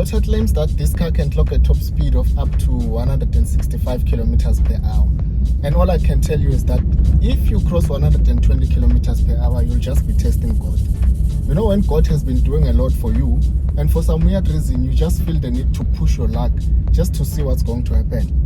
Toyota claims that this car can clock a top speed of up to 165 kilometers per hour. And all I can tell you is that if you cross 120 kilometers per hour, you'll just be testing God. You know, when God has been doing a lot for you, and for some weird reason, you just feel the need to push your luck just to see what's going to happen.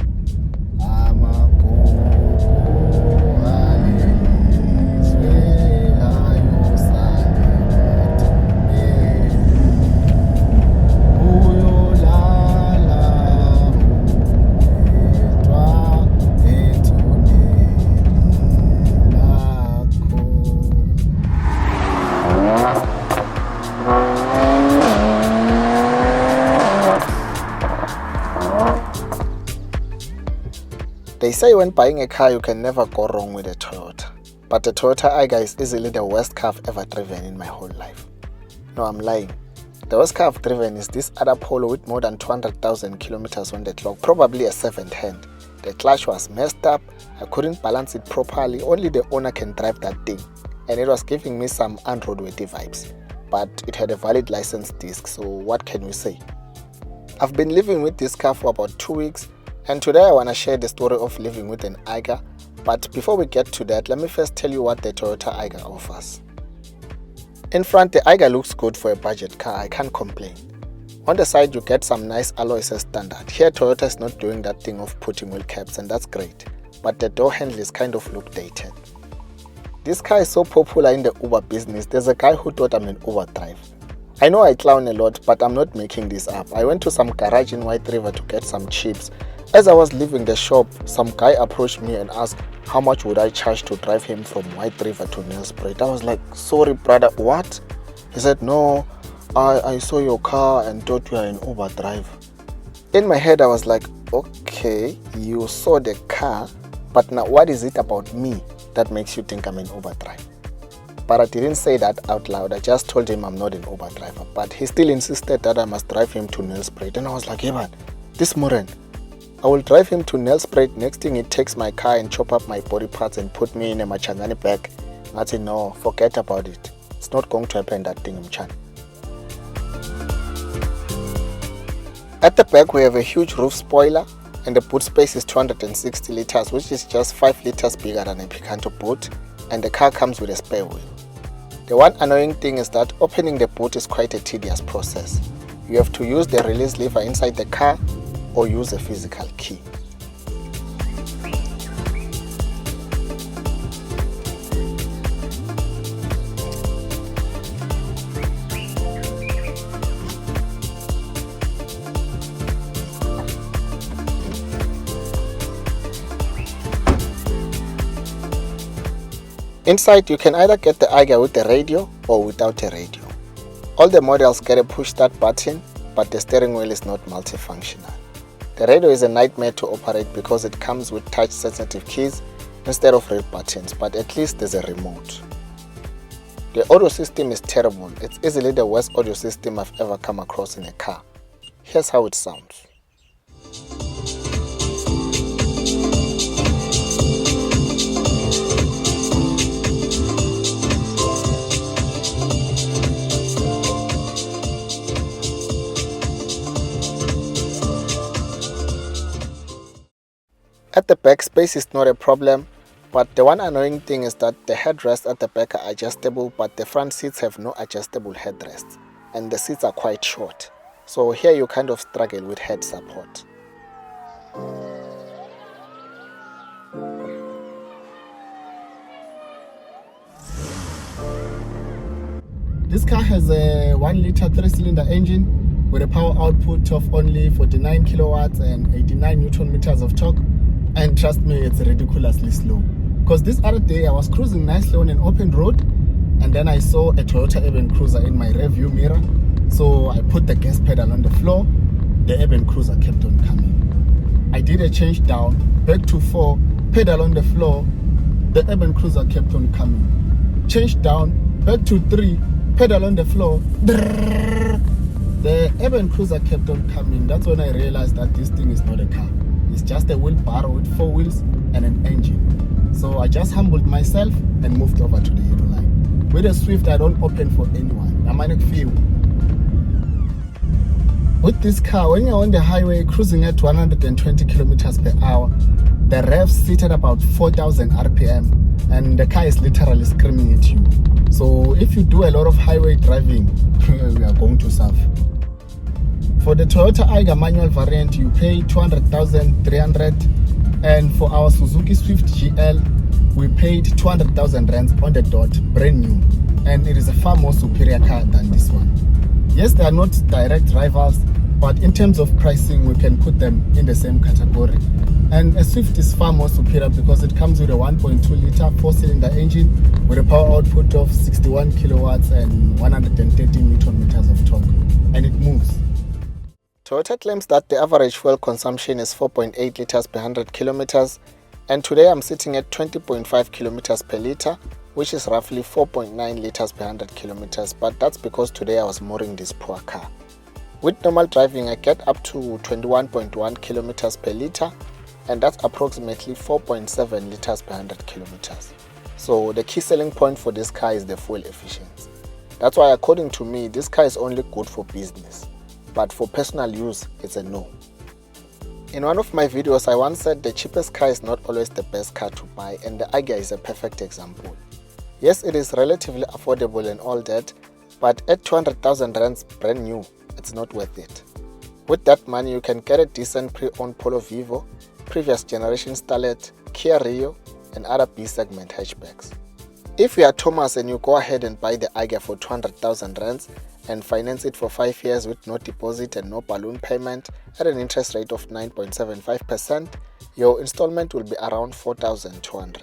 They say when buying a car, you can never go wrong with a Toyota. But the Toyota Agya is easily the worst car I've ever driven in my whole life. No, I'm lying. The worst car I've driven is this other Polo with more than 200,000 kilometers on the clock, probably a seventh hand. The clutch was messed up, I couldn't balance it properly, only the owner can drive that thing. And it was giving me some unroadworthy vibes. But it had a valid license disc, so what can we say? I've been living with this car for about 2 weeks, and today I want to share the story of living with an Agya. But before we get to that, let me first tell you what the Toyota Agya offers. In front, the Agya looks good for a budget car, I can't complain. On the side, you get some nice alloys as standard. Here Toyota is not doing that thing of putting wheel caps, and that's great. But the door handles kind of look dated. This car is so popular in the Uber business, there's a guy who thought I'm an Uber driver. I know I clown a lot, but I'm not making this up. I went to some garage in White River to get some chips. As I was leaving the shop, some guy approached me and asked how much would I charge to drive him from White River to Nelspruit. I was like, sorry brother, what? He said, no, I saw your car and thought you are an Uber driver. In my head I was like, okay, you saw the car, but now what is it about me that makes you think I'm an Uber driver? But I didn't say that out loud, I just told him I'm not an Uber driver. But he still insisted that I must drive him to Nelspruit. And I was like, hey man, this Moren, I will drive him to Nelspruit. Next thing he takes my car and chop up my body parts and put me in a Machangani bag. I said, no, forget about it. It's not going to happen, that thing, Mchan. At the back we have a huge roof spoiler and the boot space is 260 liters, which is just 5 liters bigger than a Picanto boot, and the car comes with a spare wheel. The one annoying thing is that opening the boot is quite a tedious process. You have to use the release lever inside the car or use a physical key. Inside, you can either get the Agya with a radio or without a radio. All the models get a push start button, but the steering wheel is not multifunctional. The radio is a nightmare to operate because it comes with touch sensitive keys instead of red buttons, but at least there's a remote. The audio system is terrible. It's easily the worst audio system I've ever come across in a car. Here's how it sounds. At the back, space is not a problem, but the one annoying thing is that the headrests at the back are adjustable, but the front seats have no adjustable headrests, and the seats are quite short. So here you kind of struggle with head support. This car has a 1-liter 3-cylinder engine with a power output of only 49 kilowatts and 89 newton meters of torque. And trust me, it's ridiculously slow. Because this other day I was cruising nicely on an open road, and then I saw a Toyota Urban Cruiser in my rear view mirror. So I put the gas pedal on the floor. The Urban Cruiser kept on coming. I did a change down, back to 4, pedal on the floor. The Urban Cruiser kept on coming. Change down, back to 3, pedal on the floor. The Urban Cruiser kept on coming. That's when I realized that this thing is not a car. It's just a wheelbarrow with 4 wheels and an engine. So I just humbled myself and moved over to the yellow line. With a Swift, I don't open for anyone. I'm an few. With this car, when you're on the highway cruising at 120 kilometers per hour, the revs sit at about 4,000 RPM, and the car is literally screaming at you. So if you do a lot of highway driving, you are going to suffer. For the Toyota Agya manual variant, you pay 200,300, and for our Suzuki Swift GL, we paid 200,000 rands on the dot, brand new, and it is a far more superior car than this one. Yes, they are not direct rivals, but in terms of pricing, we can put them in the same category. And a Swift is far more superior because it comes with a 1.2 liter 4-cylinder engine with a power output of 61 kilowatts and 130 newton meters of torque, and it moves. Toyota claims that the average fuel consumption is 4.8 liters per 100 kilometers, and today I'm sitting at 20.5 kilometers per liter, which is roughly 4.9 liters per 100 kilometers, but that's because today I was mooring this poor car. With normal driving, I get up to 21.1 kilometers per liter, and that's approximately 4.7 liters per 100 kilometers. So the key selling point for this car is the fuel efficiency. That's why, according to me, this car is only good for business, but for personal use, it's a no. In one of my videos, I once said the cheapest car is not always the best car to buy, and the Agya is a perfect example. Yes, it is relatively affordable and all that, but at 200,000 rands brand new, it's not worth it. With that money, you can get a decent pre-owned Polo Vivo, previous generation Starlet, Kia Rio, and other B-segment hatchbacks. If you are Thomas and you go ahead and buy the Agya for 200,000 rands and finance it for 5 years with no deposit and no balloon payment at an interest rate of 9.75%, your installment will be around 4,200.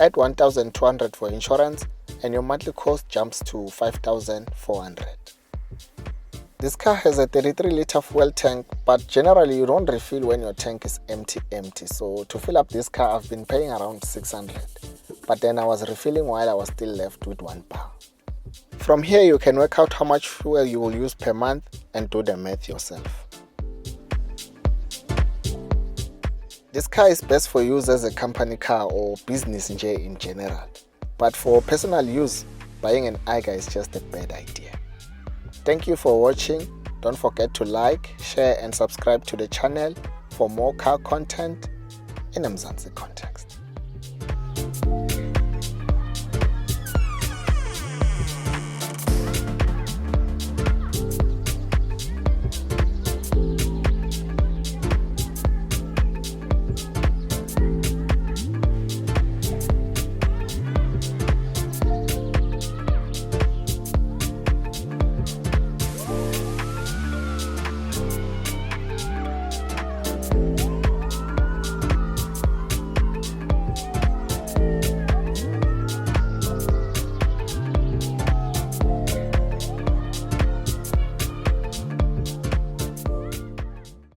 Add 1,200 for insurance and your monthly cost jumps to 5,400. This car has a 33-liter fuel tank, but generally you don't refill when your tank is empty. So to fill up this car, I've been paying around 600. But then I was refilling while I was still left with 1 bar. From here, you can work out how much fuel you will use per month and do the math yourself. This car is best for use as a company car or business in general. But for personal use, buying an Agya is just a bad idea. Thank you for watching. Don't forget to like, share and subscribe to the channel for more car content in a Mzansi context.